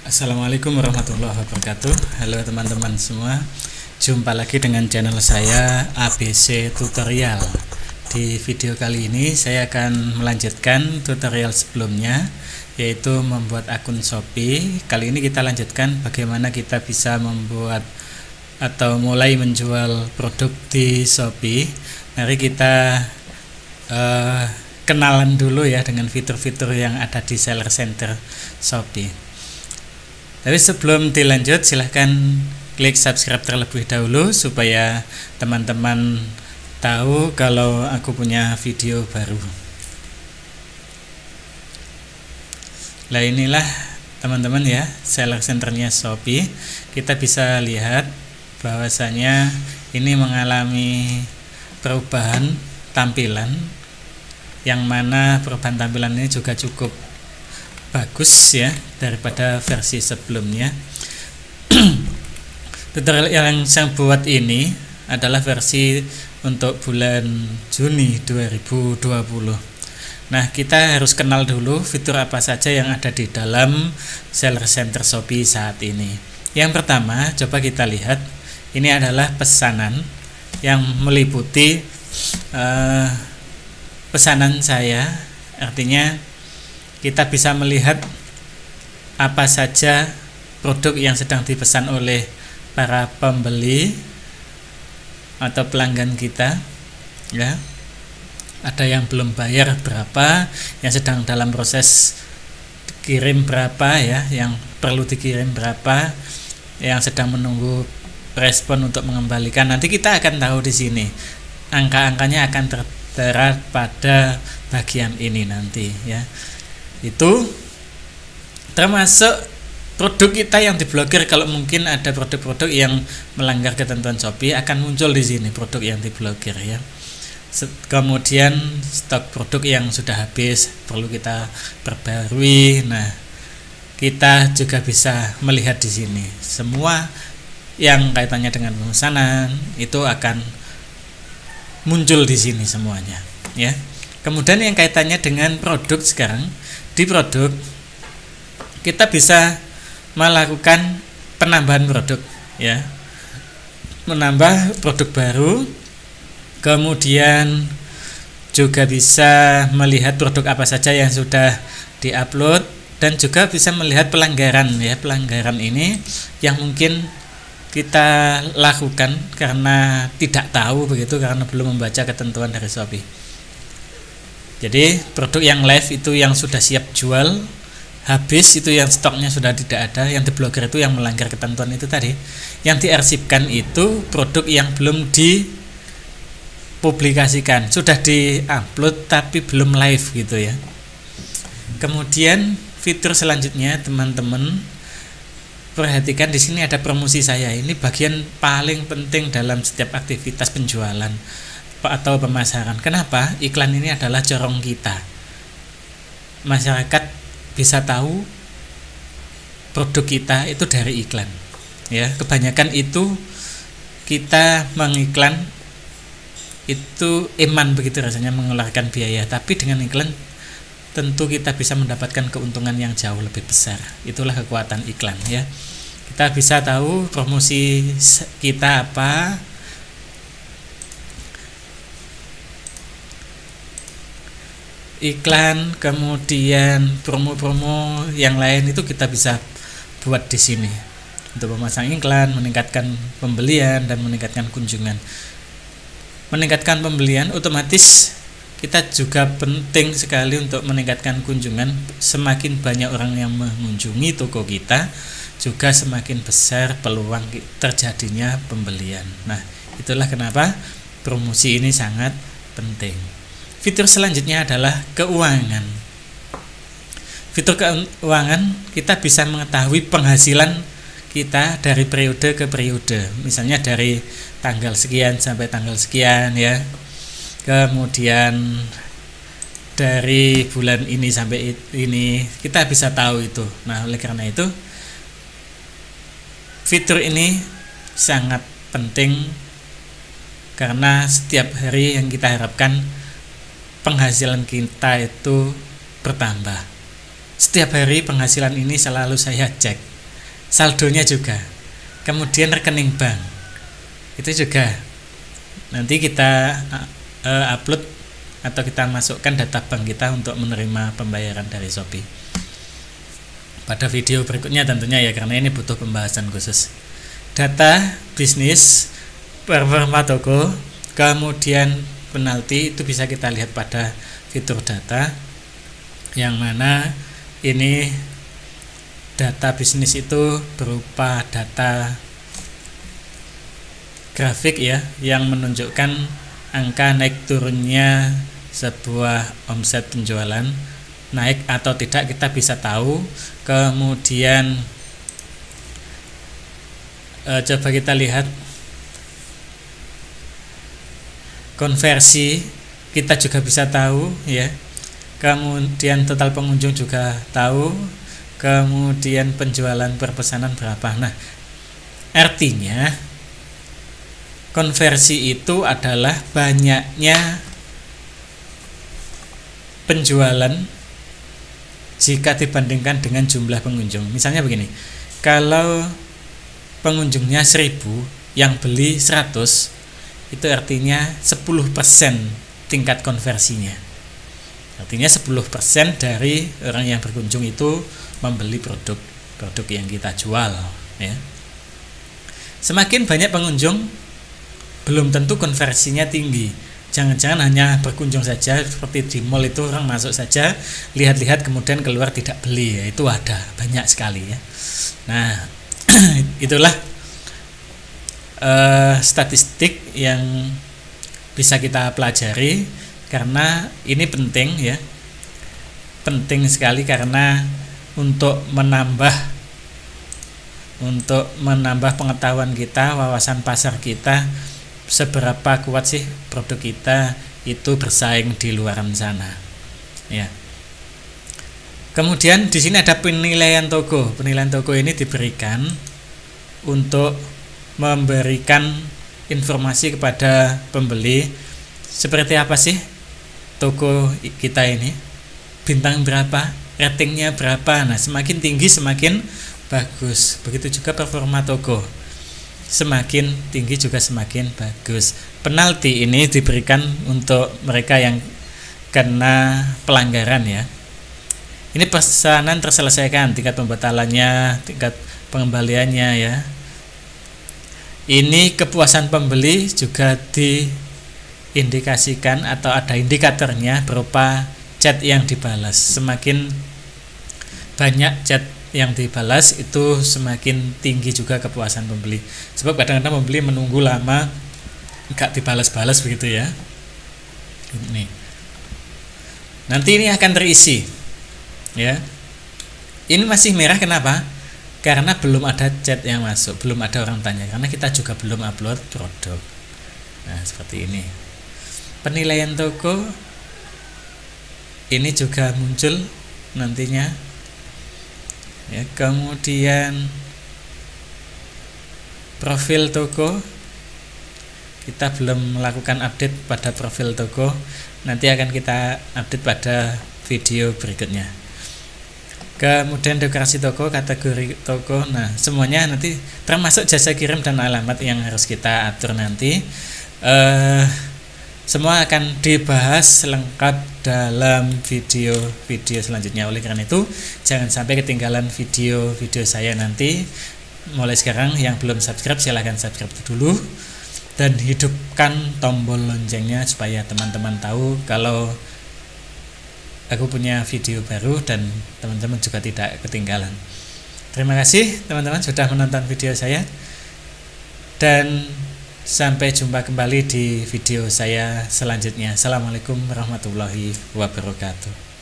Assalamualaikum warahmatullahi wabarakatuh. Halo teman-teman semua, jumpa lagi dengan channel saya ABC Tutorial. Di video kali ini saya akan melanjutkan tutorial sebelumnya, yaitu membuat akun Shopee. Kali ini kita lanjutkan bagaimana kita bisa membuat atau mulai menjual produk di Shopee. Mari kita kenalan dulu ya dengan fitur-fitur yang ada di Seller Center Shopee. Tapi sebelum dilanjut, silahkan klik subscribe terlebih dahulu supaya teman-teman tahu kalau aku punya video baru. Nah, inilah teman-teman ya, seller centernya Shopee. Kita bisa lihat bahwasanya ini mengalami perubahan tampilan, yang mana perubahan tampilan ini juga cukup bagus ya daripada versi sebelumnya. Tutorial yang saya buat ini adalah versi untuk bulan Juni 2020. Nah, kita harus kenal dulu fitur apa saja yang ada di dalam Seller Center Shopee saat ini. Yang pertama, coba kita lihat, ini adalah pesanan yang meliputi pesanan saya, artinya kita bisa melihat apa saja produk yang sedang dipesan oleh para pembeli atau pelanggan kita ya. Ada yang belum bayar berapa, yang sedang dalam proses kirim berapa ya, yang perlu dikirim berapa, yang sedang menunggu respon untuk mengembalikan. Nanti kita akan tahu di sini. Angka-angkanya akan tertera pada bagian ini nanti ya. Itu termasuk produk kita yang diblokir. Kalau mungkin ada produk-produk yang melanggar ketentuan Shopee, akan muncul di sini produk yang diblokir ya. Kemudian stok produk yang sudah habis perlu kita perbarui. Nah, kita juga bisa melihat di sini semua yang kaitannya dengan pemesanan itu akan muncul di sini semuanya ya. Kemudian yang kaitannya dengan produk, sekarang di produk kita bisa melakukan penambahan produk ya, menambah produk baru, kemudian juga bisa melihat produk apa saja yang sudah diupload, dan juga bisa melihat pelanggaran ya. Pelanggaran ini yang mungkin kita lakukan karena tidak tahu begitu, karena belum membaca ketentuan dari Shopee. Jadi produk yang live itu yang sudah siap jual, habis itu yang stoknya sudah tidak ada. Yang diblokir itu yang melanggar ketentuan itu tadi. Yang diarsipkan itu produk yang belum dipublikasikan, sudah diupload tapi belum live gitu ya. Kemudian fitur selanjutnya teman-teman perhatikan, di sini ada promosi saya. Ini bagian paling penting dalam setiap aktivitas penjualan atau pemasaran. Kenapa? Iklan ini adalah corong kita. Masyarakat bisa tahu produk kita itu dari iklan ya. Kebanyakan itu kita mengiklan itu iman begitu rasanya, mengeluarkan biaya, tapi dengan iklan tentu kita bisa mendapatkan keuntungan yang jauh lebih besar. Itulah kekuatan iklan ya. Kita bisa tahu promosi kita apa, iklan, kemudian promo-promo yang lain itu kita bisa buat di sini untuk memasang iklan, meningkatkan pembelian dan meningkatkan kunjungan. Meningkatkan pembelian otomatis kita juga penting sekali untuk meningkatkan kunjungan. Semakin banyak orang yang mengunjungi toko kita, juga semakin besar peluang terjadinya pembelian. Nah, itulah kenapa promosi ini sangat penting. Fitur selanjutnya adalah keuangan. Fitur keuangan, kita bisa mengetahui penghasilan kita dari periode ke periode. Misalnya dari tanggal sekian sampai tanggal sekian ya. Kemudian dari bulan ini sampai ini kita bisa tahu itu. Nah, oleh karena itu fitur ini sangat penting, karena setiap hari yang kita harapkan penghasilan kita itu bertambah. Setiap hari penghasilan ini selalu saya cek saldonya juga, kemudian rekening bank itu juga nanti kita upload atau kita masukkan data bank kita untuk menerima pembayaran dari Shopee pada video berikutnya tentunya ya, karena ini butuh pembahasan khusus. Data bisnis, performa toko, kemudian penalti itu bisa kita lihat pada fitur data, yang mana ini data bisnis itu berupa data grafik ya, yang menunjukkan angka naik turunnya sebuah omset penjualan, naik atau tidak kita bisa tahu. Kemudian coba kita lihat konversi, kita juga bisa tahu ya. Kemudian total pengunjung juga tahu, kemudian penjualan per pesanan berapa. Nah, artinya konversi itu adalah banyaknya penjualan jika dibandingkan dengan jumlah pengunjung. Misalnya begini, kalau pengunjungnya 1000, yang beli 100, itu artinya 10% tingkat konversinya. Artinya 10% dari orang yang berkunjung itu membeli produk yang kita jual ya. Semakin banyak pengunjung, belum tentu konversinya tinggi. Jangan-jangan hanya berkunjung saja, seperti di mall itu orang masuk saja, lihat-lihat kemudian keluar tidak beli ya, itu ada banyak sekali ya. Nah itulah statistik yang bisa kita pelajari, karena ini penting ya, penting sekali, karena untuk menambah pengetahuan kita, wawasan pasar kita, seberapa kuat sih produk kita itu bersaing di luaran sana ya. Kemudian di sini ada penilaian toko. Penilaian toko ini diberikan untuk memberikan informasi kepada pembeli seperti apa sih toko kita ini, bintang berapa, ratingnya berapa. Nah, semakin tinggi semakin bagus. Begitu juga performa toko, semakin tinggi juga semakin bagus. Penalti ini diberikan untuk mereka yang kena pelanggaran ya. Ini pesanan terselesaikan, tingkat pembatalannya, tingkat pengembaliannya ya. Ini kepuasan pembeli juga diindikasikan atau ada indikatornya berupa chat yang dibalas. Semakin banyak chat yang dibalas itu semakin tinggi juga kepuasan pembeli. Sebab kadang-kadang pembeli menunggu lama enggak dibalas-balas begitu ya. Ini. Nanti ini akan terisi. Ya. Ini masih merah kenapa? Karena belum ada chat yang masuk, belum ada orang tanya, karena kita juga belum upload produk. Nah, seperti ini. Penilaian toko ini juga muncul nantinya. Ya, kemudian profil toko, kita belum melakukan update pada profil toko, nanti akan kita update pada video berikutnya. Kemudian dekorasi toko, kategori toko, nah semuanya nanti termasuk jasa kirim dan alamat yang harus kita atur nanti. Semua akan dibahas lengkap dalam video selanjutnya. Oleh karena itu, jangan sampai ketinggalan video saya nanti. Mulai sekarang yang belum subscribe silahkan subscribe dulu dan hidupkan tombol loncengnya supaya teman-teman tahu kalau aku punya video baru dan teman-teman juga tidak ketinggalan. Terima kasih teman-teman sudah menonton video saya, dan sampai jumpa kembali di video saya selanjutnya. Assalamualaikum warahmatullahi wabarakatuh.